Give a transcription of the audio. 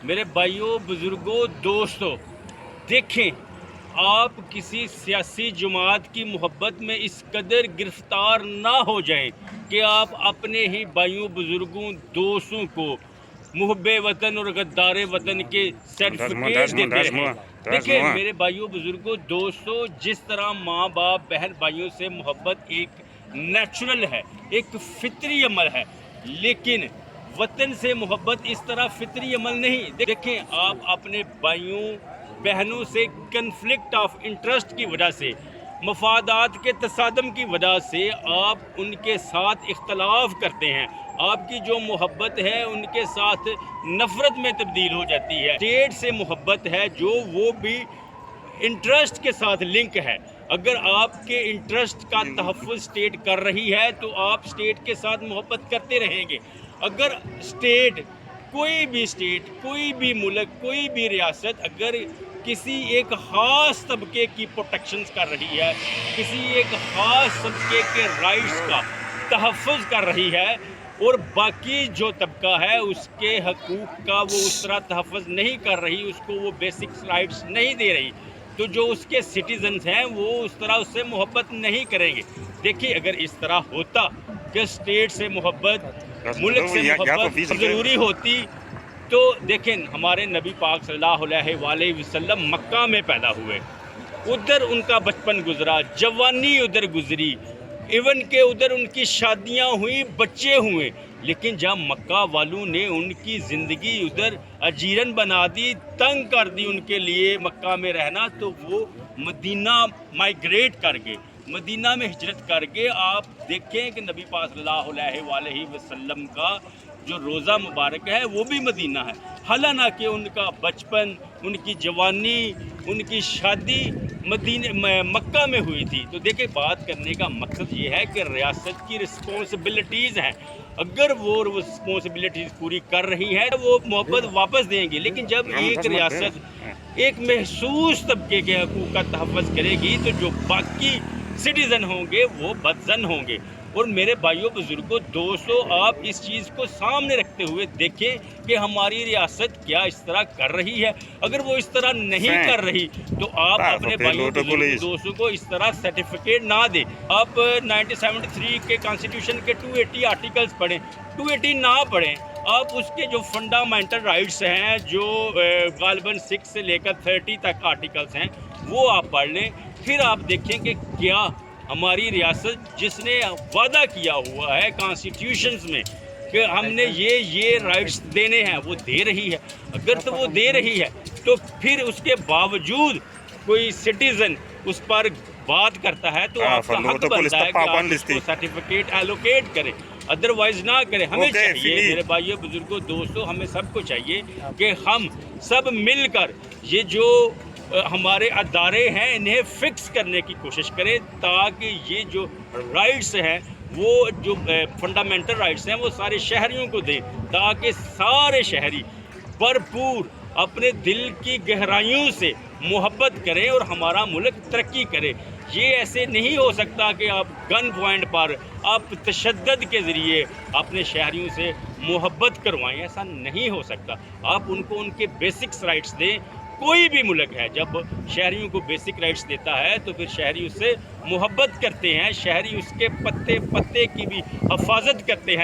میرے بھائیوں، بزرگوں، دوستوں، دیکھیں آپ کسی سیاسی جماعت کی محبت میں اس قدر گرفتار نہ ہو جائیں کہ آپ اپنے ہی بھائیوں، بزرگوں، دوستوں کو محب وطن اور غدار وطن کے سرٹیفکیٹ دیتے ہیں۔ دیکھیں میرے بھائیوں، بزرگوں، دوستوں، جس طرح ماں باپ بہن بھائیوں سے محبت ایک نیچرل ہے، ایک فطری عمل ہے، لیکن وطن سے محبت اس طرح فطری عمل نہیں۔ دیکھیں آپ اپنے بھائیوں بہنوں سے کنفلکٹ آف انٹرسٹ کی وجہ سے، مفادات کے تصادم کی وجہ سے آپ ان کے ساتھ اختلاف کرتے ہیں، آپ کی جو محبت ہے ان کے ساتھ نفرت میں تبدیل ہو جاتی ہے۔ اسٹیٹ سے محبت ہے جو وہ بھی انٹرسٹ کے ساتھ لنک ہے۔ اگر آپ کے انٹرسٹ کا تحفظ اسٹیٹ کر رہی ہے تو آپ اسٹیٹ کے ساتھ محبت کرتے رہیں گے۔ اگر اسٹیٹ، کوئی بھی اسٹیٹ، کوئی بھی ملک، کوئی بھی ریاست اگر کسی ایک خاص طبقے کی پروٹیکشنز کر رہی ہے، کسی ایک خاص طبقے کے رائٹس کا تحفظ کر رہی ہے اور باقی جو طبقہ ہے اس کے حقوق کا وہ اس طرح تحفظ نہیں کر رہی، اس کو وہ بیسک رائٹس نہیں دے رہی، تو جو اس کے سٹیزنز ہیں وہ اس طرح اس سے محبت نہیں کریں گے۔ دیکھیے اگر اس طرح ہوتا کہ اسٹیٹ سے محبت، ملک سے محبت ضروری ہوتی تو دیکھیں ہمارے نبی پاک صلی اللہ علیہ وآلہ وسلم مکہ میں پیدا ہوئے، ادھر ان کا بچپن گزرا، جوانی ادھر گزری، ایون کہ ادھر ان کی شادیاں ہوئیں، بچے ہوئے، لیکن جب مکہ والوں نے ان کی زندگی ادھر اجیرن بنا دی، تنگ کر دی ان کے لیے مکہ میں رہنا، تو وہ مدینہ مائیگریٹ کر گئے، مدینہ میں ہجرت کر کے۔ آپ دیکھیں کہ نبی پاک صلی اللہ علیہ وآلہ وسلم کا جو روزہ مبارک ہے وہ بھی مدینہ ہے، حالانکہ ان کا بچپن، ان کی جوانی، ان کی شادی مکہ میں ہوئی تھی۔ تو دیکھیں بات کرنے کا مقصد یہ ہے کہ ریاست کی رسپانسبلٹیز ہیں، اگر وہ رسپانسبلٹیز پوری کر رہی ہے وہ محبت واپس دیں گی، لیکن جب ایک ریاست ایک محسوس طبقے کے حقوق کا تحفظ کرے گی تو جو باقی سٹیزن ہوں گے وہ بدزن ہوں گے۔ اور میرے بھائیوں، بزرگوں، دوستوں، آپ اس چیز کو سامنے رکھتے ہوئے دیکھیں کہ ہماری ریاست کیا اس طرح کر رہی ہے۔ اگر وہ اس طرح نہیں کر رہی تو آپ اپنے بھائیوں، بزرگوں، دوستوں کو اس طرح سرٹیفکیٹ نہ دیں۔ آپ 1973 کے کانسٹیٹیوشن کے 280 آرٹیکلز پڑھیں، 280 نہ پڑھیں، آپ اس کے جو فنڈامنٹل رائٹس ہیں، جو غالباً 6 سے لے کر 30 تک آرٹیکلز ہیں، وہ آپ پڑھ لیں، پھر آپ دیکھیں کہ کیا ہماری ریاست جس نے وعدہ کیا ہوا ہے کانسٹیٹیوشنز میں کہ ہم نے یہ رائٹس دینے ہیں وہ دے رہی ہے۔ اگر تو وہ دے رہی ہے تو پھر اس کے باوجود کوئی سٹیزن اس پر بات کرتا ہے تو آپ کا حق بنتا ہے کہ آپ اس کو سرٹیفکیٹ ایلوکیٹ کریں، ادروائز نہ کریں۔ ہمیں چاہیے میرے بھائیوں، بزرگوں، دوستوں، ہمیں سب کو چاہیے کہ ہم سب مل کر یہ جو ہمارے ادارے ہیں انہیں فکس کرنے کی کوشش کریں تاکہ یہ جو رائٹس ہیں، وہ جو فنڈامنٹل رائٹس ہیں وہ سارے شہریوں کو دیں، تاکہ سارے شہری بھرپور اپنے دل کی گہرائیوں سے محبت کریں اور ہمارا ملک ترقی کرے۔ یہ ایسے نہیں ہو سکتا کہ آپ گن پوائنٹ پر، آپ تشدد کے ذریعے اپنے شہریوں سے محبت کروائیں، ایسا نہیں ہو سکتا۔ آپ ان کو ان کے بیسکس رائٹس دیں۔ کوئی بھی ملک ہے جب شہریوں کو بیسک رائٹس دیتا ہے تو پھر شہری اس سے محبت کرتے ہیں، شہری اس کے پتے پتے کی بھی حفاظت کرتے ہیں۔